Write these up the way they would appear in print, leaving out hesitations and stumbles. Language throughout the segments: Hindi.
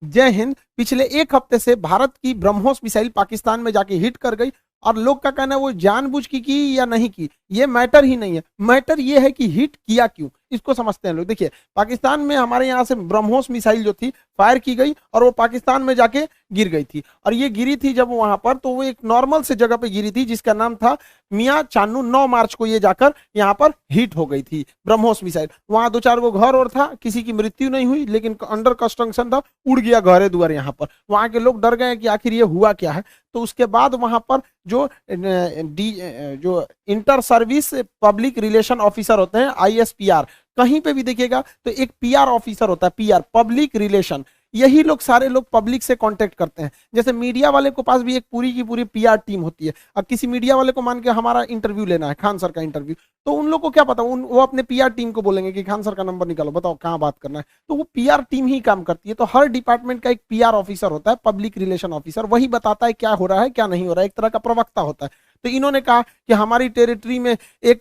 जय हिंद। पिछले एक हफ्ते से भारत की ब्रह्मोस मिसाइल पाकिस्तान में जाके हिट कर गई और लोग का कहना है वो जानबूझ की या नहीं की, ये मैटर ही नहीं है। मैटर ये है कि हिट किया क्यों, इसको समझते हैं लोग। देखिए, पाकिस्तान में हमारे यहाँ से ब्रह्मोस मिसाइल जो थी फायर की गई और वो पाकिस्तान में जाके गिर गई थी। और ये गिरी थी जब वहां पर, तो वो एक नॉर्मल से जगह पे गिरी थी जिसका नाम था मियाँ चानू। 9 मार्च को ये जाकर यहाँ पर हिट हो गई थी ब्रह्मोस मिसाइल। वहां 2-4 गो घर और था, किसी की मृत्यु नहीं हुई, लेकिन अंडर कंस्ट्रक्शन था, उड़ गया घरे दुआर। यहाँ पर वहां के लोग डर गए कि आखिर ये हुआ क्या है। तो उसके बाद वहां पर जो inter service public relation officer होते हैं, आईएसपीआर, कहीं पे भी देखिएगा तो एक पीआर ऑफिसर होता है, पीआर पब्लिक रिलेशन। यही लोग सारे लोग पब्लिक से कांटेक्ट करते हैं। जैसे मीडिया वाले को पास भी एक पूरी की पूरी पीआर टीम होती है। अब किसी मीडिया वाले को मान के हमारा इंटरव्यू लेना है, खान सर का इंटरव्यू, तो उन लोग को क्या पता, वो अपने पीआर टीम को बोलेंगे कि खान सर का नंबर निकालो, बताओ कहाँ बात करना है। तो वो पीआर टीम ही काम करती है। तो हर डिपार्टमेंट का एक पीआर ऑफिसर होता है, पब्लिक रिलेशन ऑफिसर, वही बताता है क्या हो रहा है क्या नहीं हो रहा है, एक तरह का प्रवक्ता होता है। तो इन्होंने कहा कि हमारी टेरिटरी में एक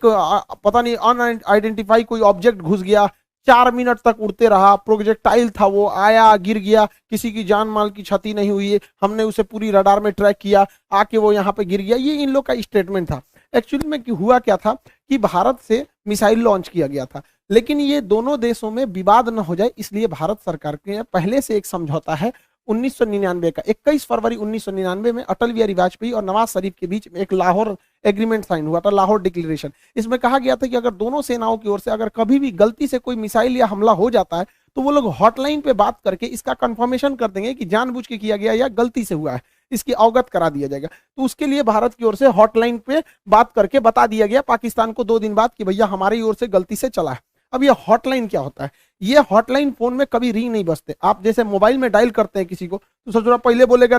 पता नहीं अनआइडेंटिफाई कोई ऑब्जेक्ट घुस गया, 4 मिनट तक उड़ते रहा, प्रोजेक्टाइल था, वो आया गिर गया, किसी की जान माल की क्षति नहीं हुई है, हमने उसे पूरी रडार में ट्रैक किया, आके वो यहाँ पे गिर गया। ये इन लोग का स्टेटमेंट था। एक्चुअली में हुआ क्या था कि भारत से मिसाइल लॉन्च किया गया था, लेकिन ये दोनों देशों में विवाद न हो जाए इसलिए भारत सरकार के पहले से एक समझौता है 1999 का। 21 फरवरी 1999 में अटल बिहारी वाजपेयी और नवाज शरीफ के बीच में एक लाहौर एग्रीमेंट साइन हुआ था, लाहौर डिक्लेरेशन। इसमें कहा गया था कि अगर दोनों सेनाओं की ओर से अगर कभी भी गलती से कोई मिसाइल या हमला हो जाता है तो वो लोग हॉटलाइन पे बात करके इसका कंफर्मेशन कर देंगे कि जानबूझ के किया गया या गलती से हुआ है, इसकी अवगत करा दिया जाएगा। तो उसके लिए भारत की ओर से हॉटलाइन पे बात करके बता दिया गया पाकिस्तान को 2 दिन बाद कि भैया हमारी ओर से गलती से चला है। अब ये हॉटलाइन क्या होता है? ये हॉटलाइन फोन में कभी रिंग नहीं बजते। आप जैसे मोबाइल में डायल करते हैं किसी को तो सबसे बड़ा पहले बोलेगा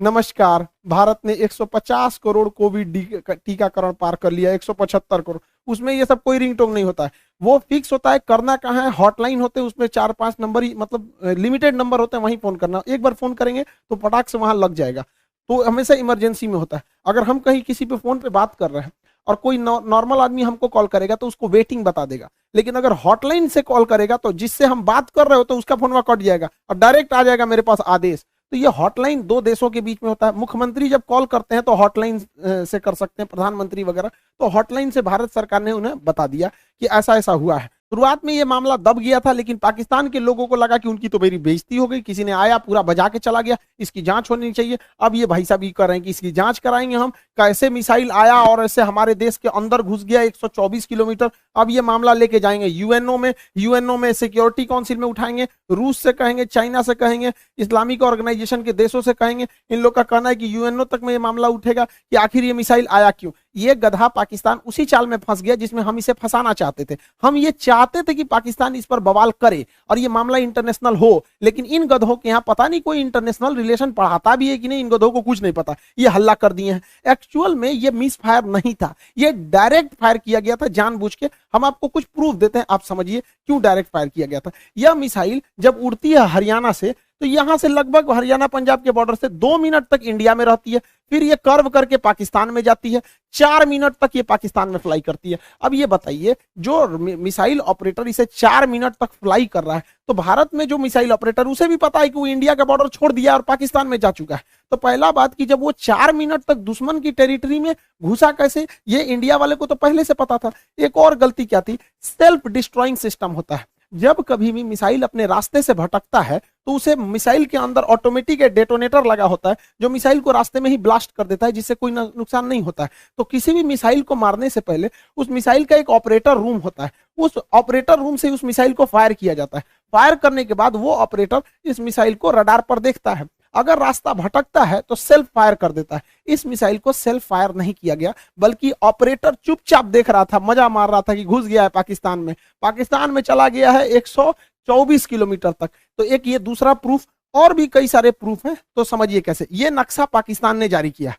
नमस्कार, भारत ने 150 करोड़ कोविड टीकाकरण पार कर लिया, 175 करोड़। उसमें ये सब कोई रिंगटोन नहीं होता है, वो फिक्स होता है। करना कहाँ है, हॉटलाइन होते हैं, उसमें 4-5 नंबर ही, मतलब लिमिटेड नंबर होते हैं, वहीं फोन करना। एक बार फोन करेंगे तो पटाख से वहां लग जाएगा। तो हमेशा इमरजेंसी में होता है। अगर हम कहीं किसी पे फोन पे बात कर रहे हैं और कोई नॉर्मल आदमी हमको कॉल करेगा तो उसको वेटिंग बता देगा, लेकिन अगर हॉटलाइन से कॉल करेगा तो जिससे हम बात कर रहे हो तो उसका फोन वहां कट जाएगा और डायरेक्ट आ जाएगा मेरे पास आदेश। तो ये हॉटलाइन 2 देशों के बीच में होता है। मुख्यमंत्री जब कॉल करते हैं तो हॉटलाइन से कर सकते हैं, प्रधानमंत्री वगैरह। तो हॉटलाइन से भारत सरकार ने उन्हें बता दिया कि ऐसा ऐसा हुआ है। शुरुआत में ये मामला दब गया था, लेकिन पाकिस्तान के लोगों को लगा कि उनकी तो मेरी बेइज्जती हो गई, किसी ने आया पूरा बजा के चला गया, इसकी जांच होनी चाहिए। अब ये भाई साहब ये कर रहे हैं कि इसकी जांच कराएंगे हम, कैसे मिसाइल आया और ऐसे हमारे देश के अंदर घुस गया 124 किलोमीटर। अब ये मामला लेके जाएंगे यूएनओ में सिक्योरिटी काउंसिल में उठाएंगे, रूस से कहेंगे, चाइना से कहेंगे, इस्लामिक ऑर्गेनाइजेशन के देशों से कहेंगे। इन लोग का कहना है कि यूएनओ तक में ये मामला उठेगा कि आखिर ये मिसाइल आया क्यों। ये गधा पाकिस्तान उसी चाल में फंस गया जिसमें हम इसे फंसाना चाहते थे। हम ये चाहते थे कि पाकिस्तान इस पर बवाल करे और ये मामला इंटरनेशनल हो, लेकिन इन गधों के यहाँ पता नहीं कोई इंटरनेशनल रिलेशन पढ़ाता भी है कि नहीं, इन गधों को कुछ नहीं पता, ये हल्ला कर दिए हैं। एक्चुअल में ये मिस फायर नहीं था, ये डायरेक्ट फायर किया गया था जानबूझ के। हम आपको कुछ प्रूफ देते हैं, आप समझिए क्यों डायरेक्ट फायर किया गया था। यह मिसाइल जब उड़ती है हरियाणा से तो यहां से लगभग हरियाणा पंजाब के बॉर्डर से 2 मिनट तक इंडिया में रहती है, फिर ये कर्व करके पाकिस्तान में जाती है, 4 मिनट तक ये पाकिस्तान में फ्लाई करती है। अब ये बताइए, जो मिसाइल ऑपरेटर इसे 4 मिनट तक फ्लाई कर रहा है, तो भारत में जो मिसाइल ऑपरेटर, उसे भी पता है कि वो इंडिया का बॉर्डर छोड़ दिया और पाकिस्तान में जा चुका है। तो पहला बात कि जब वो 4 मिनट तक दुश्मन की टेरिटरी में घुसा कैसे, ये इंडिया वाले को तो पहले से पता था। एक और गलती क्या थी, सेल्फ डिस्ट्रॉइंग सिस्टम होता है। जब कभी भी मिसाइल अपने रास्ते से भटकता है तो उसे मिसाइल के अंदर ऑटोमेटिक डेटोनेटर लगा होता है जो मिसाइल को रास्ते में ही ब्लास्ट कर देता है, जिससे कोई नुकसान नहीं होता है। तो किसी भी मिसाइल को मारने से पहले उस मिसाइल का एक ऑपरेटर रूम होता है, उस ऑपरेटर रूम से उस मिसाइल को फायर किया जाता है। फायर करने के बाद वो ऑपरेटर इस मिसाइल को रडार पर देखता है, अगर रास्ता भटकता है तो सेल्फ फायर कर देता है। इस मिसाइल को सेल्फ फायर नहीं किया गया, बल्कि ऑपरेटर चुपचाप देख रहा था, मजा मार रहा था कि घुस गया है पाकिस्तान में चला गया है 124 किलोमीटर तक। तो एक ये दूसरा प्रूफ, और भी कई सारे प्रूफ हैं। तो समझिए कैसे। ये नक्शा पाकिस्तान ने जारी किया,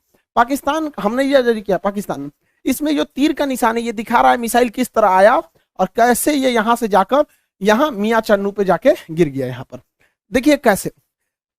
हमने ये जारी किया पाकिस्तान ने। इसमें जो तीर का निशान है ये दिखा रहा है मिसाइल किस तरह आया और कैसे ये यहां से जाकर यहां मियां चन्नू पे जाके गिर गया। यहां पर देखिए कैसे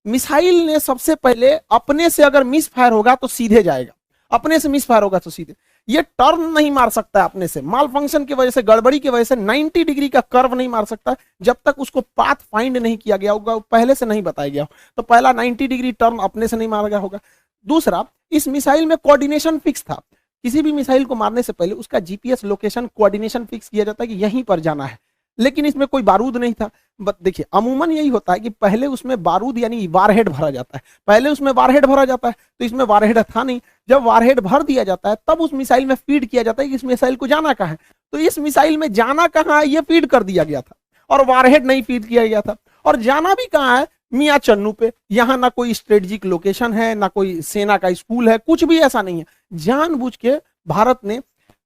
मिसाइल ने सबसे पहले अपने से अगर मिस फायर होगा तो सीधे जाएगा, अपने से मिस फायर होगा तो सीधे। ये टर्न नहीं मार सकता है अपने से, माल फंक्शन की वजह से, गड़बड़ी की वजह से 90 डिग्री का कर्व नहीं मार सकता जब तक उसको पाथ फाइंड नहीं किया गया होगा, पहले से नहीं बताया गया हो। तो पहला 90 डिग्री टर्न अपने से नहीं मारा गया होगा। दूसरा, इस मिसाइल में कोऑर्डिनेशन फिक्स था, किसी भी मिसाइल को मारने से पहले उसका जीपीएस लोकेशन कोऑर्डिनेशन फिक्स किया जाता है कि यहीं पर जाना है, लेकिन इसमें कोई बारूद नहीं था। देखिए अमूमन यही होता है कि पहले उसमें बारूद यानी वारहेड भरा जाता है, पहले उसमें वारहेड भरा जाता है, तो इसमें वारहेड था नहीं। जब वारहेड भर दिया जाता है तब उस मिसाइल में फीड किया जाता है कि इस मिसाइल को जाना कहाँ है। तो इस मिसाइल में जाना कहाँ है ये फीड कर दिया गया था, और वारहेड नहीं फीड किया गया था। और जाना भी कहाँ है, मियाँ चन्नू पे। यहाँ ना कोई स्ट्रेटेजिक लोकेशन है, ना कोई सेना का स्कूल है, कुछ भी ऐसा नहीं है। जानबूझ के भारत ने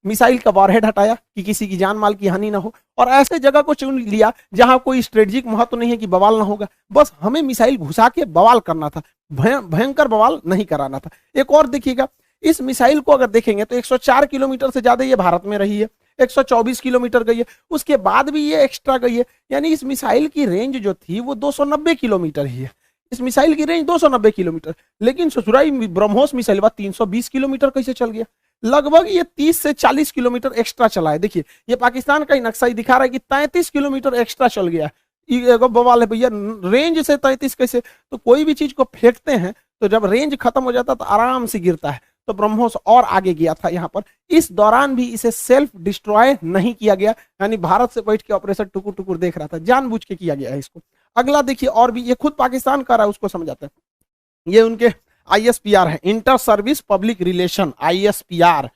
मिसाइल का वॉरहेड हटाया कि किसी की जान माल की हानि ना हो, और ऐसे जगह को चुन लिया जहां कोई स्ट्रेटेजिक महत्व नहीं है कि बवाल ना होगा। बस हमें मिसाइल घुसा के बवाल करना था, भयंकर बवाल नहीं कराना था। एक और देखिएगा, इस मिसाइल को अगर देखेंगे तो 104 किलोमीटर से ज्यादा ये भारत में रही है, 124 किलोमीटर गई है, उसके बाद भी ये एक्स्ट्रा गई है। यानी इस मिसाइल की रेंज जो थी वो 290 किलोमीटर ही है। इस मिसाइल की रेंज 290 किलोमीटर, लेकिन ससुराई ब्रह्मोस मिसाइल 320 किलोमीटर कैसे चल गया? लगभग ये 30 से 40 किलोमीटर एक्स्ट्रा चला है। देखिए ये पाकिस्तान का ही नक्शा ही दिखा रहा है कि 33 किलोमीटर एक्स्ट्रा चल गया है। बवाल है भैया, रेंज से 33 कैसे? तो कोई भी चीज को फेंकते हैं तो जब रेंज खत्म हो जाता है तो आराम से गिरता है। तो ब्रह्मोस और आगे गया था यहाँ पर, इस दौरान भी इसे सेल्फ डिस्ट्रॉय नहीं किया गया, यानी भारत से बैठ के ऑपरेशन टुकुर टुकुर देख रहा था, जानबूझ के किया गया है इसको। अगला देखिए, और भी ये खुद पाकिस्तान कर रहा है, उसको समझाते हैं। ये उनके ISPR है, inter service public relation, ISPR।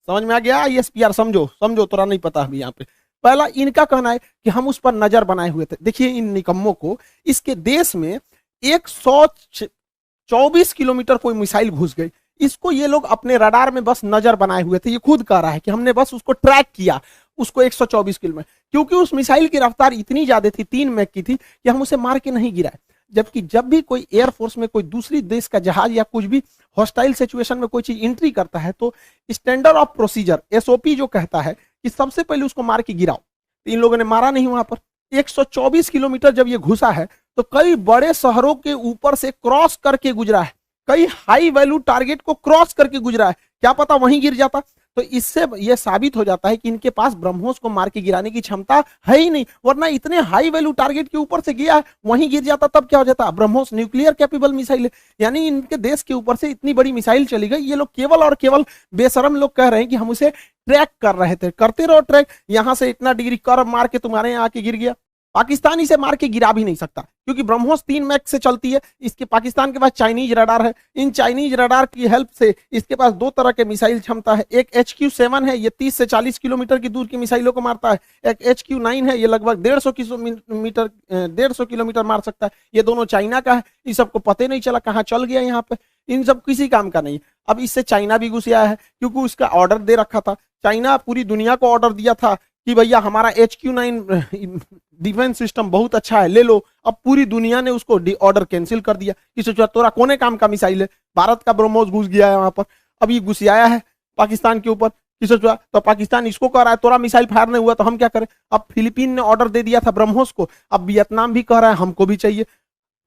समझ में आ गया? ISPR समझो, समझो, थोड़ा नहीं पता अभी यहाँ पे। पहला इनका कहना है कि हम उस पर नजर बनाए हुए थे। देखिए इन निकम्मों को, इसके देश में 124 किलोमीटर कोई मिसाइल घुस गई, इसको ये लोग अपने रडार में बस नजर बनाए हुए थे। ये खुद कह रहा है कि हमने बस उसको ट्रैक किया, उसको 124 किलोमीटर, क्योंकि उस मिसाइल की रफ्तार इतनी ज्यादा थी, 3 मैक की थी, कि हम उसे मार के नहीं गिराए। जबकि जब भी कोई एयरफोर्स में कोई दूसरी देश का जहाज या कुछ भी हॉस्टाइल सिचुएशन में कोई चीज एंट्री करता है तो स्टैंडर्ड ऑफ प्रोसीजर SOP जो कहता है कि सबसे पहले उसको मार के गिराओ। तो इन लोगों ने मारा नहीं वहां पर। 124 किलोमीटर जब ये घुसा है तो कई बड़े शहरों के ऊपर से क्रॉस करके गुजरा है, कई हाई वैल्यू टारगेट को क्रॉस करके गुजरा है। क्या पता वहीं गिर जाता। तो इससे यह साबित हो जाता है कि इनके पास ब्रह्मोस को मार के गिराने की क्षमता है ही नहीं, वरना इतने हाई वैल्यू टारगेट के ऊपर से गया है, वहीं गिर जाता तब क्या हो जाता। ब्रह्मोस न्यूक्लियर कैपेबल मिसाइल है, यानी इनके देश के ऊपर से इतनी बड़ी मिसाइल चली गई। ये लोग केवल और केवल बेशरम लोग कह रहे हैं कि हम उसे ट्रैक कर रहे थे। करते रहो ट्रैक, यहां से इतना डिग्री कर्व मार के तुम्हारे यहाँ आके गिर गया। पाकिस्तान इसे मार के गिरा भी नहीं सकता, क्योंकि ब्रह्मोस 3 मैक से चलती है। इसके पाकिस्तान के पास चाइनीज रडार है, इन चाइनीज रडार की हेल्प से इसके पास 2 तरह के मिसाइल क्षमता है। एक HQ-7 है, ये 30 से 40 किलोमीटर की दूर की मिसाइलों को मारता है। एक HQ-9 है, ये लगभग 150 किलोमीटर मार सकता है। ये दोनों चाइना का है। इस सबको पता नहीं चला कहाँ चल गया यहाँ पे, इन सब किसी काम का नहीं। अब इससे चाइना भी घुस आया है, क्योंकि उसका ऑर्डर दे रखा था। चाइना पूरी दुनिया को ऑर्डर दिया था कि भैया हमारा HQ-9 डिफेंस सिस्टम बहुत अच्छा है, ले लो। अब पूरी दुनिया ने उसको ऑर्डर कैंसिल कर दिया कि सोचा तोरा कोने काम का मिसाइल है। भारत का ब्रह्मोस घुस गया है वहां पर, अब ये घुस आया है पाकिस्तान के ऊपर कि सोचा, तो पाकिस्तान इसको कह रहा है तोरा मिसाइल फायर नहीं हुआ तो हम क्या करें। अब फिलीपीन ने ऑर्डर दे दिया था ब्रह्मोस को, अब वियतनाम भी कह रहा है हमको भी चाहिए,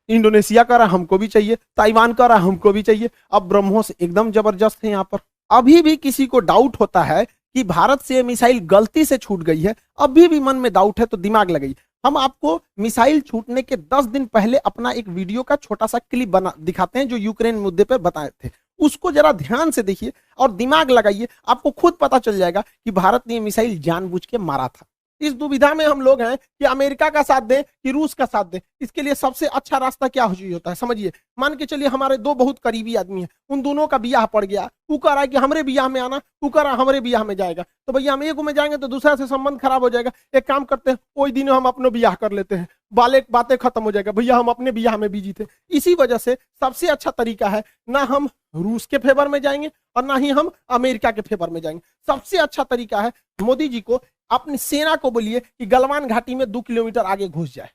इंडोनेशिया कह रहा है हमको भी चाहिए, ताइवान कह रहा है हमको भी चाहिए। अब ब्रह्मोस एकदम जबरदस्त है यहाँ पर। अभी भी किसी को डाउट होता है कि भारत से मिसाइल गलती से छूट गई है, अभी भी मन में डाउट है तो दिमाग लगाइए। हम आपको मिसाइल छूटने के 10 दिन पहले अपना एक वीडियो का छोटा सा क्लिप बना दिखाते हैं, जो यूक्रेन मुद्दे पर बताए थे। उसको जरा ध्यान से देखिए और दिमाग लगाइए, आपको खुद पता चल जाएगा कि भारत ने मिसाइल जानबूझ के मारा था। इस दुविधा में हम लोग हैं कि अमेरिका का साथ दें कि रूस का साथ दें। इसके लिए सबसे अच्छा रास्ता क्या होता है समझिए। मान के चलिए हमारे 2 बहुत करीबी आदमी हैं, उन दोनों का बियाह पड़ गया, वो कह रहा है कि हमरे बियाह में आना, वो कह रहा है हमरे बियाह में जाएगा। तो भैया हम एक में जाएंगे तो दूसरा से संबंध खराब हो जाएगा। एक काम करते हैं, वही दिन हम अपने बियाह कर लेते हैं, बातें खत्म हो जाएगा। भैया हम अपने बियाह में बिजी थे। इसी वजह से सबसे अच्छा तरीका है, ना हम रूस के फेवर में जाएंगे और ना ही हम अमेरिका के फेवर में जाएंगे। सबसे अच्छा तरीका है, मोदी जी को अपनी सेना को बोलिए कि गलवान घाटी में 2 किलोमीटर आगे घुस जाए।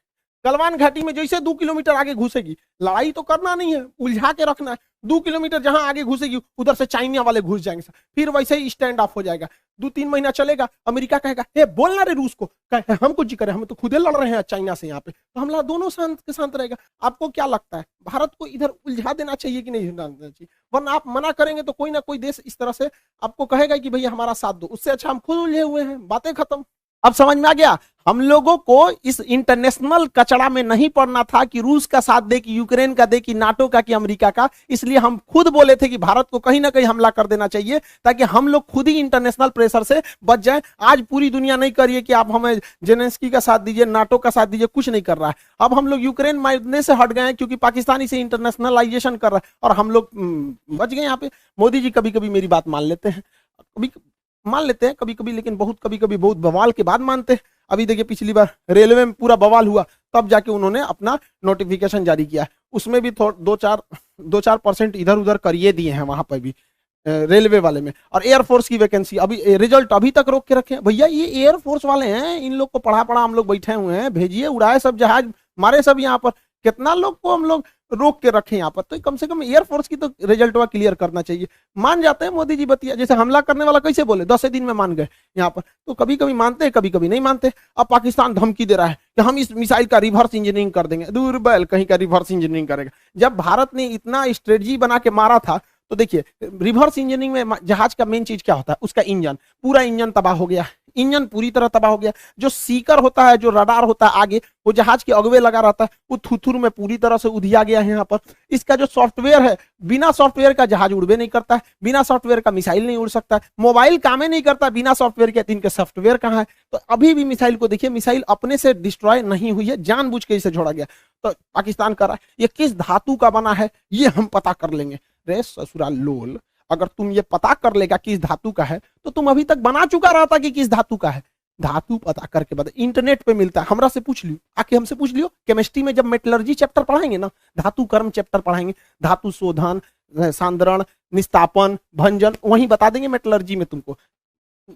गलवान घाटी में जैसे 2 किलोमीटर आगे घुसेगी, लड़ाई तो करना नहीं है, उलझा के रखना है। 2 किलोमीटर जहां आगे घुसेगी उधर से चाइना वाले घुस जाएंगे, फिर वैसे ही स्टैंड ऑफ हो जाएगा। 2-3 महीना चलेगा, अमेरिका कहेगा हे बोलना रे रूस को, हम कुछ जी करें, हम तो खुदे लड़ रहे हैं चाइना से यहाँ पे, तो हम दोनों शांत के शांत रहेगा। आपको क्या लगता है, भारत को इधर उलझा देना चाहिए कि नहीं देना चाहिए? वरना आप मना करेंगे तो कोई ना कोई देश इस तरह से आपको कहेगा कि भैया हमारा साथ दो, उससे अच्छा हम खुद उलझे हुए हैं, बातें खत्म। अब समझ में आ गया, हम लोगों को इस इंटरनेशनल कचड़ा में नहीं पड़ना था कि रूस का साथ दे, कि यूक्रेन का दे, कि नाटो का, कि अमेरिका का। इसलिए हम खुद बोले थे कि भारत को कहीं ना कहीं हमला कर देना चाहिए, ताकि हम लोग खुद ही इंटरनेशनल प्रेशर से बच जाए। आज पूरी दुनिया नहीं करिए कि आप हमें जेलेंस्की का साथ दीजिए, नाटो का साथ दीजिए, कुछ नहीं कर रहा है। अब हम लोग यूक्रेन मारने से हट गए हैं क्योंकि पाकिस्तान इसे इंटरनेशनलाइजेशन कर रहा है और हम लोग बच गए यहाँ पे। मोदी जी कभी कभी मेरी बात मान लेते हैं, कभी मान लेते हैं कभी कभी, लेकिन बहुत कभी कभी बहुत बवाल के बाद मानते हैं। अभी देखिए पिछली बार रेलवे में पूरा बवाल हुआ, तब जाके उन्होंने अपना नोटिफिकेशन जारी किया, उसमें भी 2-4% इधर उधर करिए दिए हैं वहां पर भी रेलवे वाले में। और एयरफोर्स की वैकेंसी अभी रिजल्ट अभी तक रोक के रखे हैं। भैया ये एयरफोर्स वाले हैं, इन लोग को पढ़ा पढ़ा हम लोग बैठे हुए हैं, भेजिए, उड़ाए सब जहाज, मारे सब यहाँ पर। कितना लोग को हम लोग रोक के रखे यहाँ पर, तो कम से कम एयरफोर्स की तो रिजल्ट क्लियर करना चाहिए। मान जाते हैं मोदी जी बतिया, जैसे हमला करने वाला कैसे बोले 10 दिन में मान गए यहाँ पर, तो कभी कभी मानते हैं कभी कभी नहीं मानते। अब पाकिस्तान धमकी दे रहा है कि हम इस मिसाइल का रिवर्स इंजीनियरिंग कर देंगे। दूर बैल कहीं का रिवर्स इंजीनियरिंग करेगा। जब भारत ने इतना स्ट्रेटजी बना के मारा था, तो देखिए रिवर्स इंजीनियरिंग में जहाज का मेन चीज क्या होता है, उसका इंजन, पूरा इंजन तबाह हो गया, इंजन पूरी तरह तबाह हो गया। जो सीकर होता है, जो रडार होता है आगे, वो जहाज के अगवे लगा रहता है, वो थुथुर में पूरी तरह से उधिया गया है यहाँ पर। इसका जो सॉफ्टवेयर है, बिना सॉफ्टवेयर का जहाज उड़बे नहीं करता है, बिना सॉफ्टवेयर का मिसाइल नहीं उड़ सकता है, मोबाइल काम ही नहीं करता बिना सॉफ्टवेयर के। इनके सॉफ्टवेयर कहाँ है? तो अभी भी मिसाइल को देखिए, मिसाइल अपने से डिस्ट्रॉय नहीं हुई है, जानबूझ के इसे छोड़ा गया। तो पाकिस्तान कर रहा है, ये किस धातु का बना है ये हम पता कर लेंगे। रे ससुराल लोल, अगर तुम ये पता कर लेगा किस धातु का है, तो तुम अभी तक बना चुका रहता कि किस धातु का है। धातु पता करके बता, इंटरनेट पे मिलता है, हमरा से पूछ लियो, आके हमसे पूछ लियो। केमिस्ट्री में जब मेटलर्जी चैप्टर पढ़ाएंगे ना, धातु कर्म चैप्टर पढ़ाएंगे, धातु शोधन, सांद्रण, निस्तापन, भंजन, वहीं बता देंगे मेटलर्जी में तुमको।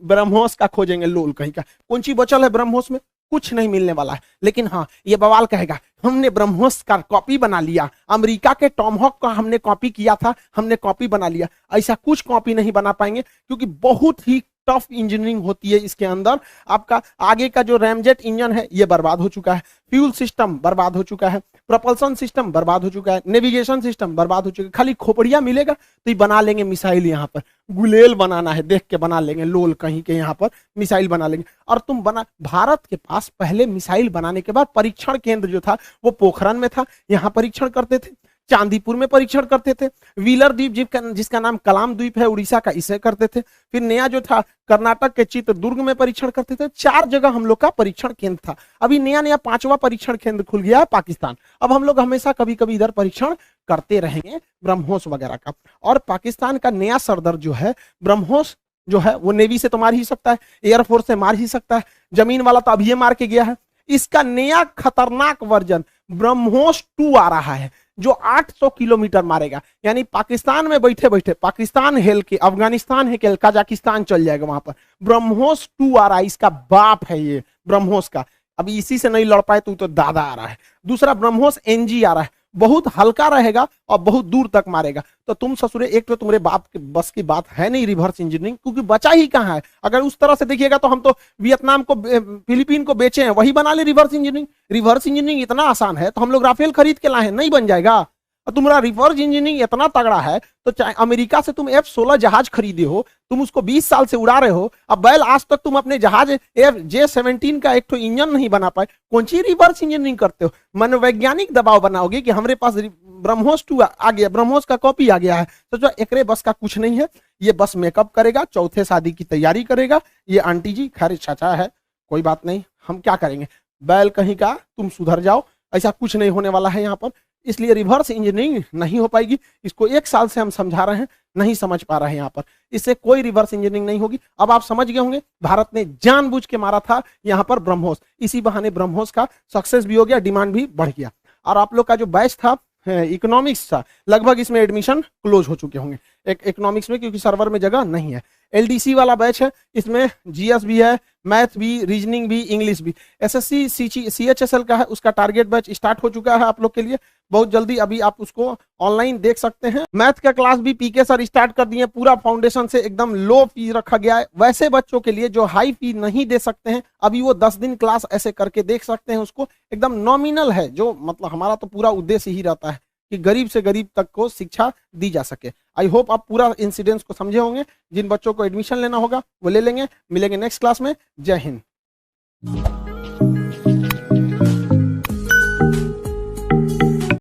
ब्रह्मोस का खोजेंगे लोल कहीं का, कौन सी बचल है ब्रह्मोस में? कुछ नहीं मिलने वाला है। लेकिन हाँ, ये बवाल कहेगा हमने ब्रह्मोस का कॉपी बना लिया, अमेरिका के टॉमहॉक का हमने कॉपी किया था, हमने कॉपी बना लिया। ऐसा कुछ कॉपी नहीं बना पाएंगे, क्योंकि बहुत ही टफ इंजीनियरिंग होती है इसके अंदर। आपका आगे का जो रैमजेट इंजन है ये बर्बाद हो चुका है, फ्यूल सिस्टम बर्बाद हो चुका है, प्रोपल्सन सिस्टम बर्बाद हो चुका है, नेविगेशन सिस्टम बर्बाद हो चुका है। खाली खोपड़िया मिलेगा तो ये बना लेंगे मिसाइल। यहाँ पर गुलेल बनाना है, देख के बना लेंगे लोल कहीं के, यहाँ पर मिसाइल बना लेंगे। और तुम बना, भारत के पास पहले मिसाइल बनाने के बाद परीक्षण केंद्र जो था वो पोखरण में था, यहाँ परीक्षण करते थे, चांदीपुर में परीक्षण करते थे, व्हीलर द्वीप जिसका नाम कलाम द्वीप है उड़ीसा का, इसे करते थे। फिर नया जो था कर्नाटक के चित्रदुर्ग में परीक्षण करते थे। 4 जगह हम लोग का परीक्षण केंद्र था। अभी नया नया 5वां परीक्षण केंद्र खुल गया है पाकिस्तान। अब हम लोग हमेशा कभी कभी इधर परीक्षण करते रहेंगे ब्रह्मोस वगैरह का। और पाकिस्तान का नया सरदर जो है ब्रह्मोस जो है, वो नेवी से तो मार ही सकता है, एयरफोर्स से मार ही सकता है, जमीन वाला तो अभी ये मार के गया है। इसका नया खतरनाक वर्जन ब्रह्मोस 2 आ रहा है, जो 800 किलोमीटर मारेगा। यानी पाकिस्तान में बैठे बैठे पाकिस्तान हेल के, अफगानिस्तान है के, कजाकिस्तान चल जाएगा वहां पर। ब्रह्मोस 2 आ रहा है, इसका बाप है ये ब्रह्मोस का। अभी इसी से नहीं लड़ पाए तो दादा आ रहा है। दूसरा ब्रह्मोस NG आ रहा है, बहुत हल्का रहेगा और बहुत दूर तक मारेगा। तो तुम ससुरे, एक तो तुम्हारे बाप के बस की बात है नहीं रिवर्स इंजीनियरिंग, क्योंकि बचा ही कहाँ है। अगर उस तरह से देखिएगा तो हम तो वियतनाम को, फिलीपीन को बेचे हैं, वही बना ले रिवर्स इंजीनियरिंग। रिवर्स इंजीनियरिंग इतना आसान है तो हम लोग राफेल खरीद के लाए, नहीं बन जाएगा। तुम्हारा रिवर्स इंजीनियरिंग इतना तगड़ा है तो चाहे अमेरिका से तुम F-16 जहाज खरीदे हो, तुम उसको 20 साल से उड़ा रहे हो, अब बैल आज तक तुम अपने जहाज J-17 का एक तो इंजन नहीं बना पाए, कौन सी रिवर्स इंजीनियरिंग करते हो? मनोवैज्ञानिक दबाव बनाओगे कि हमारे पास ब्रह्मोस 2 आ गया, ब्रह्मोस का कॉपी आ गया है, तो जो एकरे बस का कुछ नहीं है। ये बस मेकअप करेगा, चौथे शादी की तैयारी करेगा। ये आंटी जी खैर चाचा है, कोई बात नहीं, हम क्या करेंगे, बैल कहीं का, तुम सुधर जाओ, ऐसा कुछ नहीं होने वाला है यहाँ पर। इसलिए रिवर्स इंजीनियरिंग नहीं हो पाएगी। इसको 1 साल से हम समझा रहे हैं, नहीं समझ पा रहे हैं यहाँ पर। इससे कोई रिवर्स इंजीनियरिंग नहीं होगी। अब आप समझ गए होंगे, भारत ने जानबूझ के मारा था यहाँ पर ब्रह्मोस, इसी बहाने ब्रह्मोस का सक्सेस भी हो गया, डिमांड भी बढ़ गया। और आप लोग का जो बैच था इकोनॉमिक्स था, लगभग इसमें एडमिशन क्लोज हो चुके होंगे इकोनॉमिक्स में, क्योंकि सर्वर में जगह नहीं है। LDC वाला बैच है, इसमें GS भी है, मैथ भी, रीजनिंग भी, इंग्लिश भी। SSC CHSL का है, उसका टारगेट बैच स्टार्ट हो चुका है आप लोग के लिए बहुत जल्दी। अभी आप उसको ऑनलाइन देख सकते हैं। मैथ का क्लास भी PK सर स्टार्ट कर दिए, पूरा फाउंडेशन से एकदम लो फीस रखा गया है। वैसे बच्चों के लिए जो हाई फी नहीं दे सकते हैं, अभी वो 10 दिन क्लास ऐसे करके देख सकते हैं, उसको एकदम नॉमिनल है। जो मतलब हमारा तो पूरा उद्देश्य ही रहता है कि गरीब से गरीब तक को शिक्षा दी जा सके। आई होप आप पूरा इंसिडेंस को समझे होंगे। जिन बच्चों को एडमिशन लेना होगा वो ले लेंगे। मिलेंगे नेक्स्ट क्लास में। जय हिंद।